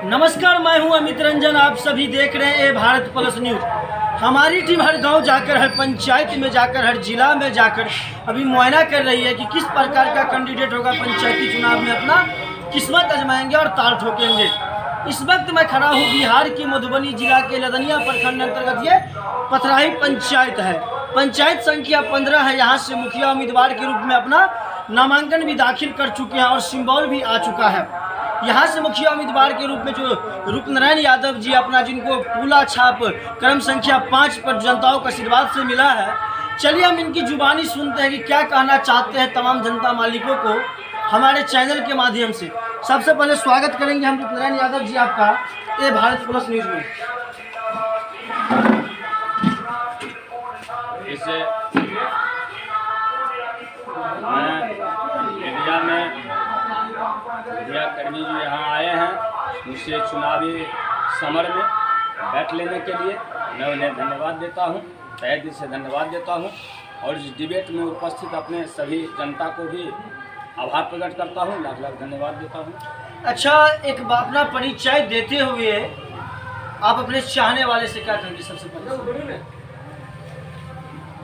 नमस्कार, मैं हूं अमित रंजन। आप सभी देख रहे हैं भारत प्लस न्यूज। हमारी टीम हर गांव जाकर, हर पंचायत में जाकर, हर जिला में जाकर अभी मुआयना कर रही है कि किस प्रकार का कैंडिडेट होगा पंचायती चुनाव में अपना किस्मत आजमाएंगे और ताल ठोकेंगे। इस वक्त मैं खड़ा हूं बिहार के मधुबनी जिला के लदनिया प्रखंड अंतर्गत ये पथराही पंचायत है। पंचायत संख्या 15 है। यहाँ से मुखिया उम्मीदवार के रूप में अपना नामांकन भी दाखिल कर चुके हैं और सिंबल भी आ चुका है। यहाँ से मुखिया उम्मीदवार के रूप में जो रूपनारायण यादव जी अपना, जिनको पूला छाप क्रम संख्या 5 पर जनताओं का आशीर्वाद से मिला है। चलिए हम इनकी जुबानी सुनते हैं कि क्या कहना चाहते हैं तमाम जनता मालिकों को हमारे चैनल के माध्यम से। सबसे पहले स्वागत करेंगे हम रूपनारायण यादव जी आपका ये भारत प्लस न्यूज में। इससे मीडिया कर्मी जो यहाँ आए हैं मुझसे चुनावी समर में बैठ लेने के लिए मैं उन्हें धन्यवाद देता हूँ, तहे दिल से धन्यवाद देता हूँ। और इस डिबेट में उपस्थित अपने सभी जनता को भी आभार प्रकट करता हूँ, लाख लाख धन्यवाद देता हूँ। अच्छा, एक अपना परिचय देते हुए आप अपने चाहने वाले से क्या कहेंगे? सबसे पहले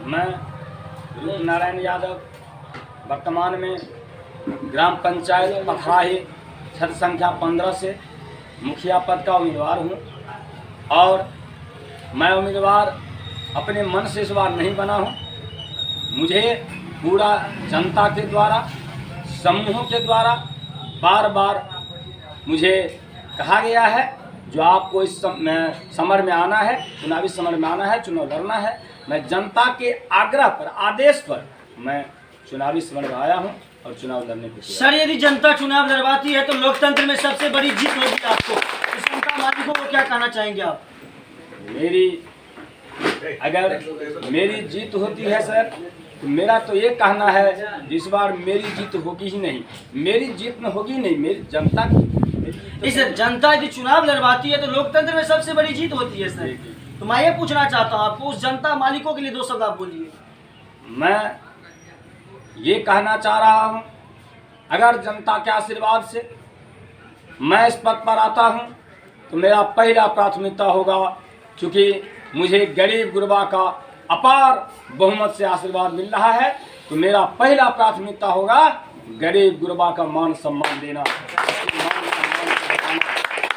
मैं रूपनारायण यादव वर्तमान में ग्राम पंचायत पथराही क्षेत्र संख्या 15 से मुखिया पद का उम्मीदवार हूँ। और मैं उम्मीदवार अपने मन से इस बार नहीं बना हूँ। मुझे पूरा जनता के द्वारा, समूहों के द्वारा बार बार मुझे कहा गया है जो आपको इस समर में आना है, चुनावी समर में आना है, चुनाव लड़ना है। मैं जनता के आग्रह पर, आदेश पर मैं चुनावी समर में आया हूँ और चुनाव लड़ने के लिए। सर, यदि जनता चुनाव लड़वाती है तो लोकतंत्र में सबसे बड़ी जीत होगी आपको। इस जनता मालिकों को क्या कहना चाहेंगे आप? अगर मेरी जीत होती है सर, तो मेरा तो ये कहना है इस बार मेरी जीत होगी ही नहीं। मेरी जीत न होगी नहीं, मेरी जनता की। इस जनता यदि चुनाव लड़वाती है तो लोकतंत्र में सबसे बड़ी जीत होती है सर। तो मैं ये पूछना चाहता हूँ आपको, उस जनता मालिकों के लिए 2 शब्द आप बोलिए। मैं ये कहना चाह रहा हूँ, अगर जनता के आशीर्वाद से मैं इस पद पर आता हूँ तो मेरा पहला प्राथमिकता होगा, क्योंकि मुझे गरीब गुरबा का अपार बहुमत से आशीर्वाद मिल रहा है, तो मेरा पहला प्राथमिकता होगा गरीब गुरबा का मान सम्मान देना।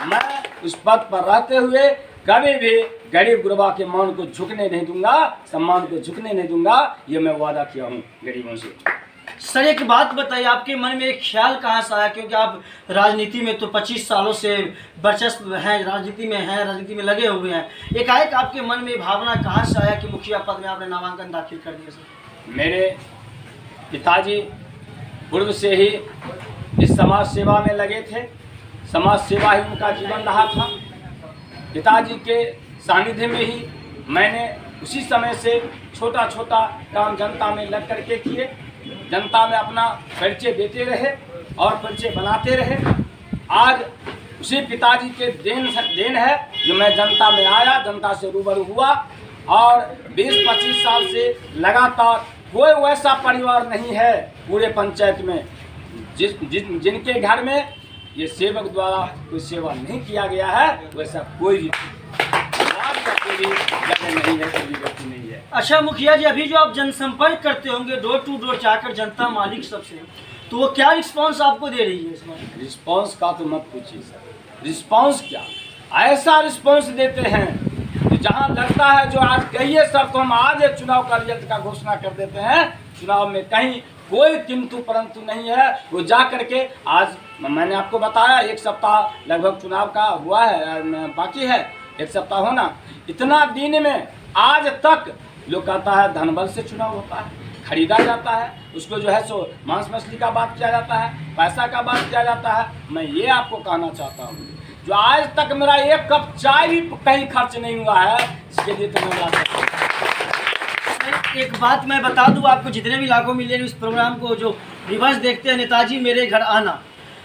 मैं उस पद पर रहते हुए कभी भी गरीब गुरबा के मान को झुकने नहीं दूंगा, सम्मान को झुकने नहीं दूंगा। ये मैं वादा किया हूँ गरीबों से। सर, एक बात बताइए, आपके मन में एक ख्याल कहाँ से आया? क्योंकि आप राजनीति में तो 25 सालों से वर्चस्व हैं, राजनीति में लगे हुए हैं। एकाएक आपके मन में भावना कहाँ से आया कि मुखिया पद में आपने नामांकन दाखिल कर दिया? सर, मेरे पिताजी पूर्व से ही इस समाज सेवा में लगे थे। समाज सेवा ही उनका जीवन रहा था। पिताजी के सानिध्य में ही मैंने उसी समय से छोटा छोटा काम जनता में लग करके किए। जनता में अपना परिचय देते रहे और परिचय बनाते रहे। आज उसी पिताजी के देन है जो मैं जनता में आया, जनता से रूबरू हुआ। और 20-25 साल से लगातार कोई वैसा परिवार नहीं है पूरे पंचायत में जिनके घर में ये सेवक द्वारा कोई सेवा नहीं किया गया है। वैसा कोई भी नहीं है, कोई व्यक्ति नहीं है। अच्छा मुखिया जी, अभी जो आप जनसंपर्क करते होंगे डोर टू डोर जाकर जनता मालिक सबसे, तो वो क्या रिस्पांस आपको दे रही है इसमें? रिस्पांस का तो मत पूछिए सर। रिस्पांस क्या, ऐसा रिस्पांस देते हैं कि जहां लगता है जो आज कहिए सर तो हम आज चुनाव का रिजल्ट का घोषणा कर देते हैं। चुनाव में कहीं कोई किंतु परंतु नहीं है। वो जा करके आज मैंने आपको बताया 1 सप्ताह लगभग चुनाव का हुआ है, बाकी है 1 सप्ताह होना। इतना दिन में आज तक लोग कहता है धनबल से चुनाव होता है, खरीदा जाता है, उसको जो है सो मांस मछली का बात किया जाता है, पैसा का बात किया जाता है। मैं ये आपको कहना चाहता हूँ जो आज तक मेरा 1 कप चाय भी कहीं खर्च नहीं हुआ है, इसके लिए तो मैं एक बात मैं बता दूं आपको, जितने भी लाखों मिलियन इस प्रोग्राम को जो रिवर्स देखते हैं, नेताजी मेरे घर आना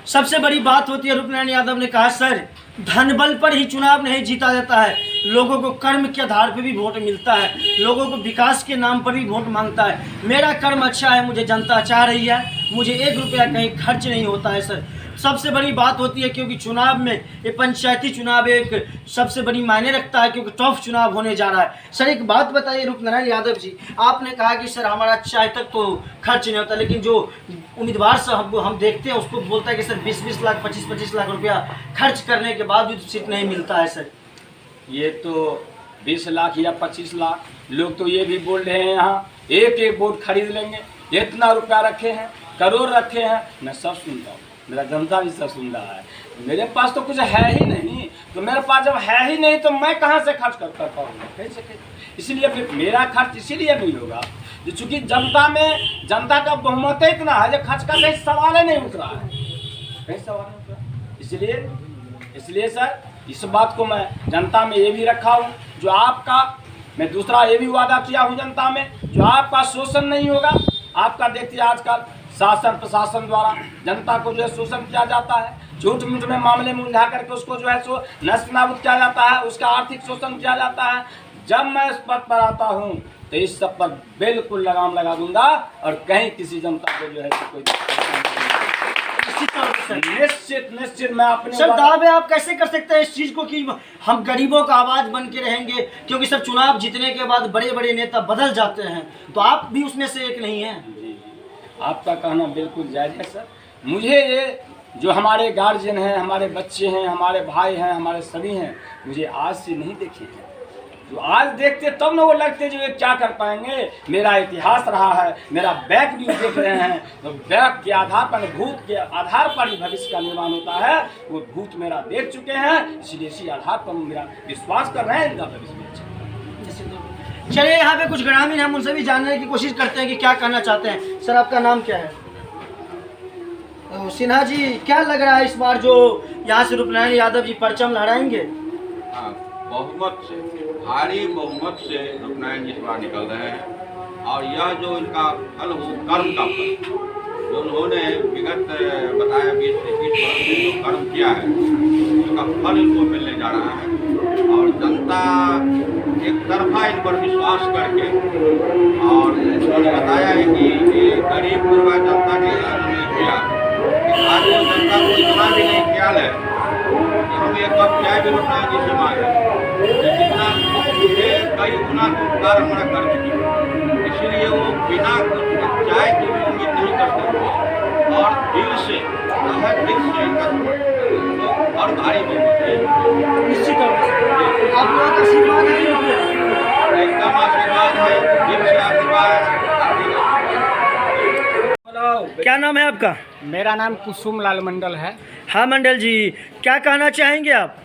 सबसे बड़ी बात होती है। रूपनारायण यादव ने कहा सर, धनबल पर ही चुनाव नहीं जीता जाता है, लोगों को कर्म के आधार पर भी वोट मिलता है, लोगों को विकास के नाम पर भी वोट मांगता है। मेरा कर्म अच्छा है, मुझे जनता चाह रही है, मुझे 1 रुपया कहीं खर्च नहीं होता है सर। सबसे बड़ी बात होती है, क्योंकि चुनाव में ये पंचायती चुनाव एक सबसे बड़ी मायने रखता है, क्योंकि टफ चुनाव होने जा रहा है। सर एक बात बताइए रूपनारायण यादव जी, आपने कहा कि सर हमारा चाय तक तो खर्च नहीं होता, लेकिन जो उम्मीदवार से हम देखते हैं उसको बोलता है कि सर 20-20 लाख 25-25 लाख रुपया खर्च करने के बाद भी सीट नहीं मिलता है। सर ये तो 20 लाख या 25 लाख, लोग तो ये भी बोल रहे हैं यहाँ एक वोट खरीद लेंगे, इतना रुपया रखे हैं, करोड़ रखे हैं। मैं सब सुनता हूँ, मेरा जनता भी सब सुन रहा है। मेरे पास तो कुछ है ही नहीं, तो मेरे पास जब है ही नहीं तो मैं कहाँ से खर्च कर पाऊँगा, कैसे? इसलिए फिर मेरा खर्च इसीलिए नहीं होगा जो चूँकि जनता का बहुमत इतना है, जो खर्च का कहीं सवाल ही नहीं उठ रहा है, कहीं सवाल नहीं उठ रहा। इसलिए सर इस बात को मैं जनता में ये भी रखा हूँ, जो आपका मैं दूसरा ये भी वादा किया हूँ जनता में, जो आपका शोषण नहीं होगा। आपका देखिए आजकल शासन प्रशासन द्वारा जनता को जो है शोषण किया जाता है, झूठ मूठ में मामले में उलझा करके उसको जो है सो नष्ट नाबूद किया जाता है, उसका आर्थिक शोषण किया जाता है। जब मैं इस पद पर आता हूँ तो इस सब पर बिल्कुल लगाम लगा दूंगा और कहीं किसी जनता को जो है कोई निश्चित मैं अपने सर दावे आप कैसे कर सकते हैं इस चीज को कि हम गरीबों का आवाज बन के रहेंगे, क्योंकि सर चुनाव जीतने के बाद बड़े बड़े नेता बदल जाते हैं, तो आप भी उसमें से एक नहीं हैं। जी, आपका कहना बिल्कुल जायज है सर। मुझे ये जो हमारे गार्जियन हैं, हमारे बच्चे हैं, हमारे भाई हैं, हमारे सभी हैं, मुझे आज से नहीं देखे हैं। जो आज देखते तब न वो लगते जो ये क्या कर पाएंगे। मेरा इतिहास रहा है, मेरा बैक भी देख रहे हैं, तो बैक के आधार पर, भूत के आधार पर ही भविष्य का निर्माण होता है। वो भूत मेरा देख चुके हैं, इसलिए इसी आधार पर मेरा विश्वास कर रहे हैं इनका भविष्य में अच्छा। चलिए यहाँ पे कुछ ग्रामीण हम उनसे भी जानने की कोशिश करते हैं कि क्या कहना चाहते हैं। सर आपका नाम क्या है? सिन्हा जी, क्या लग रहा है इस बार जो यहाँ से रूपनारायण यादव जी परचम लहराएंगे? हाँ, बहुमत से, भारी बहुमत से रूपनारायण जी इस बार निकल रहे हैं। और यह जो इनका फल हो, कर्म का फल, जो उन्होंने विगत बताया 20 से 21 वर्ष में जो कर्म किया है, उसका फल इनको मिलने जा रहा है। और जनता एक तरफा इन पर विश्वास करके, और उन्होंने बताया है कि ये गरीब गुरबा जनता के उन्होंने किया, आज वो जनता को इतना भी नहीं ख्याल है कि हम एक कप चाय भी रूपनारायण जी से मांगे, जितना कई गुना उपकार हमारा कर चुकी। इसीलिए वो बिना कुछ चाय की भी उम्मीद नहीं कर सकते, और दिल से इनका तो और भारी बहुमत है। निश्चित तौर से आप लोगों का आशीर्वाद है, एकदम आशीर्वाद है, दिल से आशीर्वाद। क्या नाम है आपका? मेरा नाम कुसुम लाल मंडल है। हाँ मंडल जी, क्या कहना चाहेंगे आप?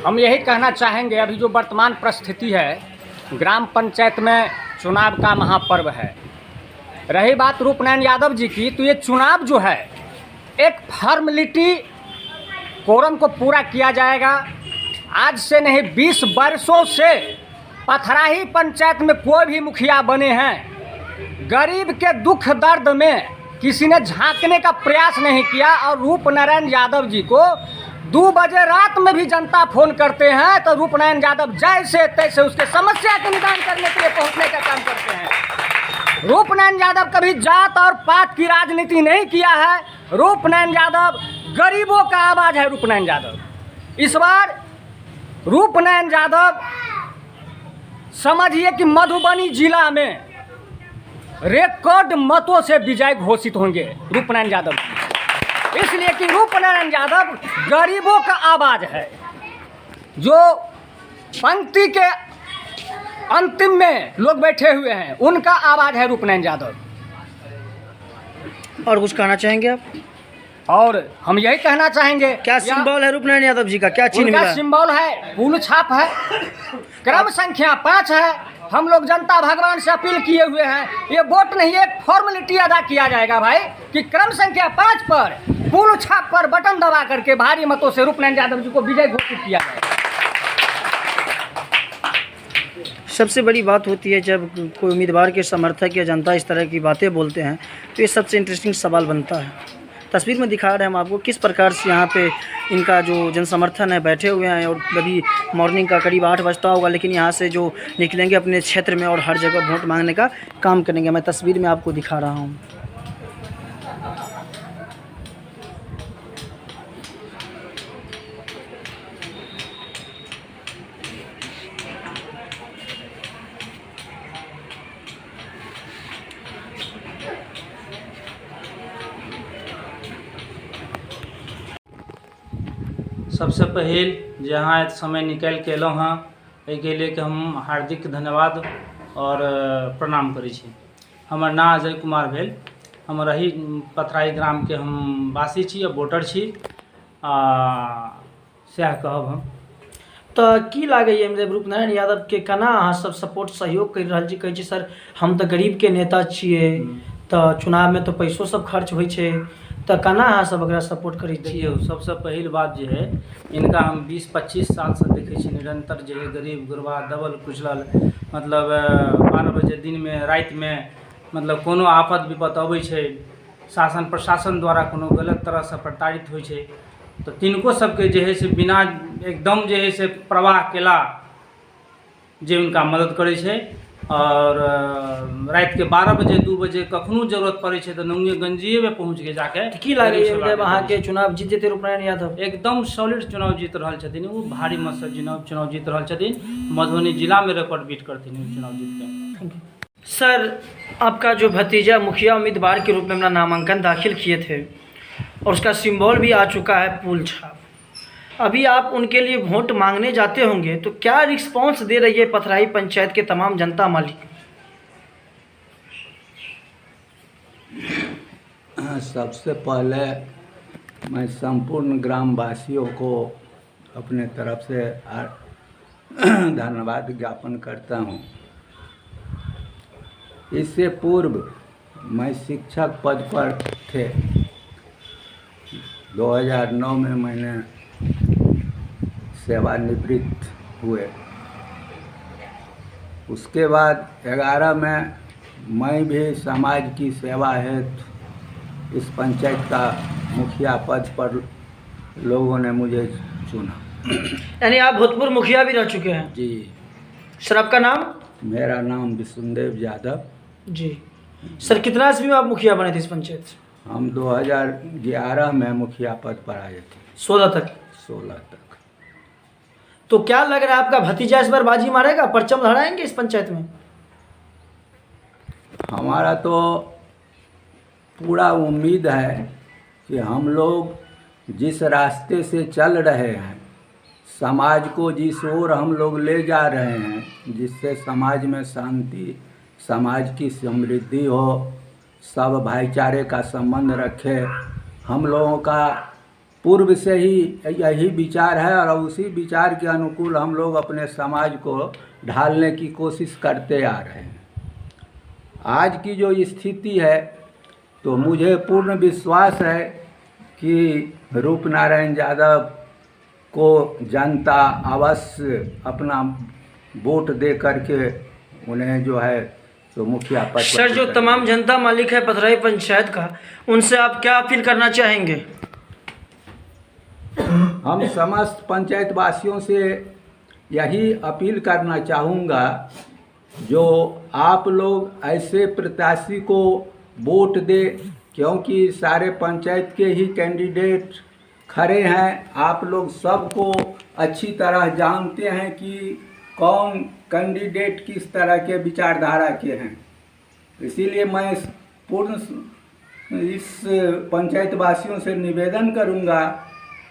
हम यही कहना चाहेंगे, अभी जो वर्तमान परिस्थिति है, ग्राम पंचायत में चुनाव का महापर्व है। रही बात रूपनारायण यादव जी की, तो ये चुनाव जो है एक फॉर्मेलिटी, कोरम को पूरा किया जाएगा। आज से नहीं 20 वर्षों से पथराही पंचायत में कोई भी मुखिया बने हैं, गरीब के दुख दर्द में किसी ने झांकने का प्रयास नहीं किया। और रूपनारायण यादव जी को 2 बजे रात में भी जनता फोन करते हैं तो रूपनारायण यादव जैसे तैसे उसके समस्या के निदान करने के लिए पहुंचने का काम करते हैं। रूपनारायण यादव कभी जात और पात की राजनीति नहीं किया है। रूपनारायण यादव गरीबों का आवाज़ है। रूपनारायण यादव इस बार रूपनारायण यादव समझिए कि मधुबनी जिला में रिकॉर्ड मतों से विजय घोषित होंगे रूपनारायण यादव, इसलिए कि रूपनारायण यादव गरीबों का आवाज़ है। जो पंक्ति के अंतिम में लोग बैठे हुए हैं, उनका आवाज़ है रूपनारायण यादव। और कुछ कहना चाहेंगे आप? और हम यही कहना चाहेंगे, क्या सिंबल है रूपनारायण यादव जी का? क्या चिन्ह उनका मिला? सिंबल है फूल छाप है, क्रम संख्या 5 है। हम लोग जनता भगवान से अपील किए हुए हैं, ये वोट नहीं, एक फॉर्मेलिटी अदा किया जाएगा भाई, कि क्रम संख्या 5 पर फूल छाप पर बटन दबा करके भारी मतों से रूपनारायण यादव जी को विजय घोषित किया जाएगा। सबसे बड़ी बात होती है जब कोई उम्मीदवार के समर्थक या जनता इस तरह की बातें बोलते हैं, तो ये सबसे इंटरेस्टिंग सवाल बनता है। तस्वीर में दिखा रहे हैं हम आपको किस प्रकार से यहाँ पे इनका जो जनसमर्थन है बैठे हुए हैं। और अभी मॉर्निंग का करीब 8 बजता होगा, लेकिन यहाँ से जो निकलेंगे अपने क्षेत्र में और हर जगह वोट मांगने का काम करेंगे। मैं तस्वीर में आपको दिखा रहा हूँ। सबसे पहिल जहाँ समय निकालि के अयलहुँ हँ एहिके लिए कि हम हार्दिक धन्यवाद और प्रणाम करै छी। हमर नाम अजय कुमार भेल, हम रही पथराई ग्राम के हम वासी छी आ वोटर छी, सएह कहब हम। तो की लागैए मतलब रूपनारायण यादव के केना अहाँ सब सपोर्ट सहयोग कर रहल छी? कहै छी सर हम तो गरीब के नेता छियै, तो चुनाव में तो पैसो सब खर्च होइ छै, तो केना अहाँ सब एकरा सपोर्ट करै छियै? देखिए सबसे पहिल बात जे है, इनका हम 20-25 साल से देखे छी निरंतर जे है गरीब गुरबा दबल कुचलल, मतलब 12 बजे दिन में रात में मतलब कोनो आफत विपत अबै छै, शासन प्रशासन द्वारा कोनो गलत तरह से प्रताड़ित होइ छै, तो तिनको सबके जे है से बिना एकदम जे है से प्रवाह केला जे उनका मदद करे छै। और रात के 12 बजे 2 बजे कखनो जरूरत पड़े छै तो नंगे गंजिए में पहुँच के जाके की लागैए मतलब अहाँ के चुनाव जीत जेतै रूपनारायण यादव? एकदम सॉलिड चुनाव जीत रहल छथिन, वो भारी मत से चुनाव जीत रहल छथिन। मधुबनी जिला में रिकॉर्ड बीट करथिन वो चुनाव जीत के। सर आपका जो भतीजा मुखिया उम्मीदवार के रूप में अपना नामांकन दाखिल किए थे और उसका सिंबल भी आ चुका है फूल छाप, अभी आप उनके लिए वोट मांगने जाते होंगे, तो क्या रिस्पांस दे रही है पथराई पंचायत के तमाम जनता मालिक? सबसे पहले मैं संपूर्ण ग्रामवासियों को अपने तरफ से धन्यवाद ज्ञापन करता हूँ। इससे पूर्व मैं शिक्षक पद पर थे। 2009 में मैंने सेवानिवृत्त हुए। उसके बाद 11 में मैं भी समाज की सेवा हेतु इस पंचायत का मुखिया पद पर लोगों ने मुझे चुना। यानी आप भूतपूर्व मुखिया भी रह चुके हैं? जी। सर आपका नाम? मेरा नाम विष्णुदेव यादव। जी सर, कितना ईस्वी में आप मुखिया बने थे इस पंचायत से? हम 2011 में मुखिया पद पर आए थे। 16 तक? 16 तक। तो क्या लग रहा है आपका भतीजा इस बार बाजी मारेगा, परचम लहराएंगे इस पंचायत में? हमारा तो पूरा उम्मीद है कि हम लोग जिस रास्ते से चल रहे हैं, समाज को जिस ओर हम लोग ले जा रहे हैं, जिससे समाज में शांति, समाज की समृद्धि हो, सब भाईचारे का संबंध रखे, हम लोगों का पूर्व से ही यही विचार है और उसी विचार के अनुकूल हम लोग अपने समाज को ढालने की कोशिश करते आ रहे हैं। आज की जो स्थिति है तो मुझे पूर्ण विश्वास है कि रूपनारायण यादव को जनता अवश्य अपना वोट दे करके उन्हें जो है तो मुखिया पद। सर जो तमाम जनता मालिक है पथराई पंचायत का, उनसे आप क्या अपील करना चाहेंगे? हम समस्त पंचायत वासियों से यही अपील करना चाहूँगा, जो आप लोग ऐसे प्रत्याशी को वोट दे, क्योंकि सारे पंचायत के ही कैंडिडेट खड़े हैं। आप लोग सबको अच्छी तरह जानते हैं कि कौन कैंडिडेट किस तरह के विचारधारा के हैं। इसीलिए मैं पूर्ण इस पंचायत वासियों से निवेदन करूंगा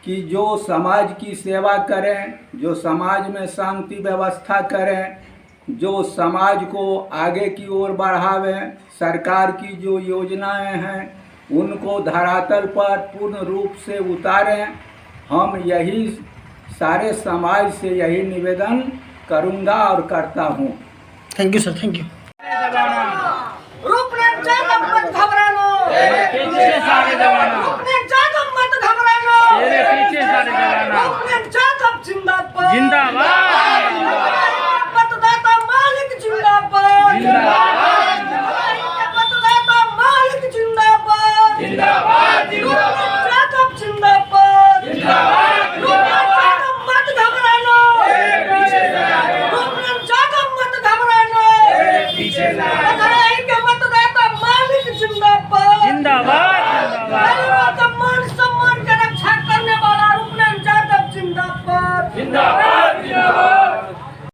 कि जो समाज की सेवा करें, जो समाज में शांति व्यवस्था करें, जो समाज को आगे की ओर बढ़ावें, सरकार की जो योजनाएं हैं उनको धरातल पर पूर्ण रूप से उतारें। हम यही सारे समाज से यही निवेदन करूंगा और करता हूं। Thank you sir, thank you. Roopnarayan Yadav मत घबराना, पीछे सारे जवाना, रूपनारायण यादव मत घबराना, तेरे पीछे सारे जवाना, रूपनारायण यादव जिंदाबाद, जिंदाबाद, मतदाता मालिक जिंदाबाद, जिंदाबाद, मतदाता मालिक जिंदाबाद, जिंदाबाद, रूपनारायण यादव जिंदाबाद, जिंदाबाद, रूपनारायण यादव मत घबराना, रूपनारायण यादव मत घबराना, पथराई के मतदाता मालिक जिंदाबाद, जिंदाबाद, गरीबों का मान सम्मान की रक्षा करने वाला रूपनारायण यादव जिंदाबाद, जिंदाबाद, जिंदाबाद।